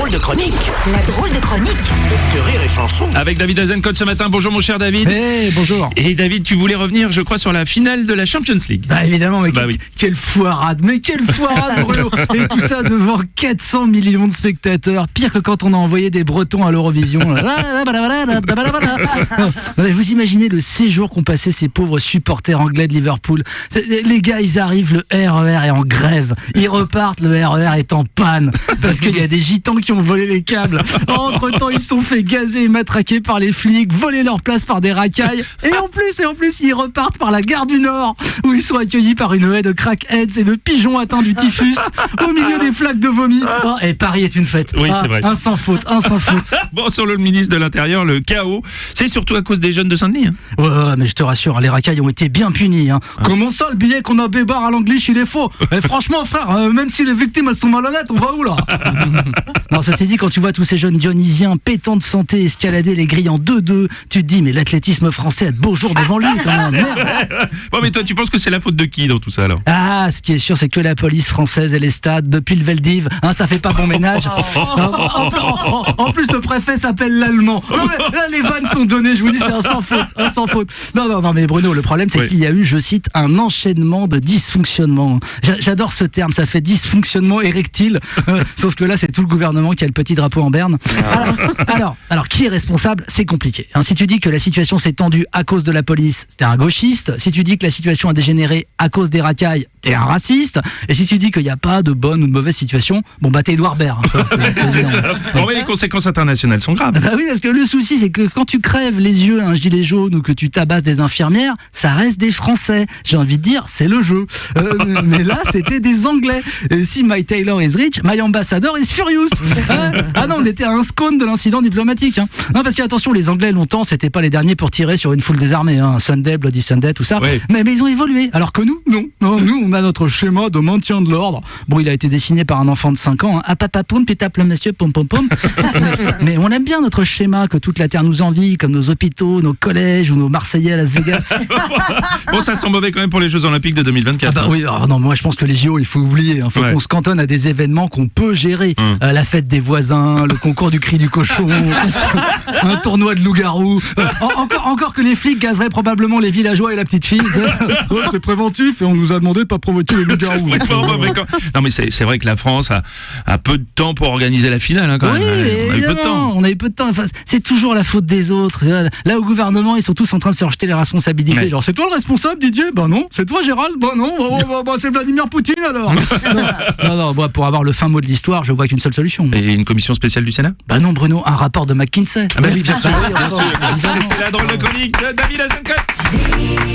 drôle de chronique La drôle de chronique de Rire et Chanson. Avec David Azencott ce matin. Bonjour mon cher David. Hey, bonjour. Et David, tu voulais revenir, je crois, sur la finale de la Champions League. Bah évidemment, mais oui. quelle foirade, Bruno. Et tout ça devant 400 millions de spectateurs. Pire que quand on a envoyé des Bretons à l'Eurovision. Non, mais vous imaginez le séjour qu'ont passé ces pauvres supporters anglais de Liverpool. Les gars, ils arrivent, le RER est en grève. Ils repartent, le RER est en panne. Parce qu'il y a des gitans qui ont volé les câbles. Entre-temps, ils se sont fait gazer et matraquer par les flics, voler leur place par des racailles. Et en plus, ils repartent par la gare du Nord, où ils sont accueillis par une haie de crackheads et de pigeons atteints du typhus, au milieu des flaques de vomi. Oh, et Paris est une fête. Oui, c'est vrai. Un sans faute. Bon, sur le ministre de l'Intérieur, le chaos, c'est surtout à cause des jeunes de Saint-Denis. Ouais, mais je te rassure, les racailles ont été bien punis. Comment ça, le billet qu'on a bébard à l'anglish, il est faux? Et franchement, frère, même si les victimes elles sont malhonnêtes, on va où là? Non, ceci dit, quand tu vois tous ces jeunes dionysiens pétants de santé escalader les grilles en 2-2, tu te dis, mais l'athlétisme français a de beaux jours devant lui quand même. Merde. Bon, mais toi, tu penses que c'est la faute de qui dans tout ça alors? Ah, ce qui est sûr, c'est que la police française et les stades, depuis le Veldiv, ça fait pas bon ménage. En plus, le préfet s'appelle l'Allemand. Non, mais là, les vannes sont données, je vous dis, c'est un sans faute. Non, mais Bruno, le problème, c'est qu'il y a eu, je cite, un enchaînement de dysfonctionnements. J'adore ce terme, ça fait dysfonctionnement érectile. Sauf que là, c'est tout le gouvernement qui a le petit drapeau en berne. Alors, qui est responsable? C'est compliqué. Si tu dis que la situation s'est tendue à cause de la police, t'es un gauchiste. Si tu dis que la situation a dégénéré à cause des racailles, t'es un raciste. Et si tu dis qu'il n'y a pas de bonne ou de mauvaise situation, t'es Édouard Baird. C'est ça. Bon, mais les conséquences internationales sont graves. Bah oui, parce que le souci, c'est que quand tu crèves les yeux à un gilet jaune ou que tu tabasses des infirmières, ça reste des Français. J'ai envie de dire, c'est le jeu. Mais là, c'était des Anglais. Et si My Taylor is rich, My Ambassador is furious. Non, on était à un scone de l'incident diplomatique. Non, parce qu'attention, les Anglais, longtemps, c'était pas les derniers pour tirer sur une foule désarmée. Sunday, Bloody Sunday, tout ça. Oui. Mais ils ont évolué. Alors que nous, non. Nous, on a notre schéma de maintien de l'ordre. Bon, il a été dessiné par un enfant de 5 ans. Ah, papa poum, puis tape le monsieur, pom pom pom. mais on aime bien notre schéma que toute la terre nous envie, comme nos hôpitaux, nos collèges ou nos Marseillais à Las Vegas. Bon, ça sent mauvais quand même pour les Jeux Olympiques de 2024. Oui, non, moi je pense que les JO, il faut oublier. Faut qu'on se cantonne à des événements qu'on peut gérer. La fête des voisins, le concours du cri du cochon, un tournoi de loup-garou. Encore que les flics gazeraient probablement les villageois et la petite fille. C'est préventif et on nous a demandé de pas provoquer les loups-garous. Non, mais c'est vrai que la France a peu de temps pour organiser la finale quand même. On a eu peu de temps. Enfin, c'est toujours la faute des autres. Là, au gouvernement, ils sont tous en train de se rejeter les responsabilités. Ouais. Genre, c'est toi le responsable, Didier? Bah non. C'est toi, Gérald? Bah non. C'est Vladimir Poutine alors. Non, pour avoir le fin mot de l'histoire, je vois qu'une seule solution. Et une commission spéciale du Sénat? Bah non, Bruno, un rapport de McKinsey. Ah bah oui, bien sûr. C'était la drôle de chronique de David Azencott.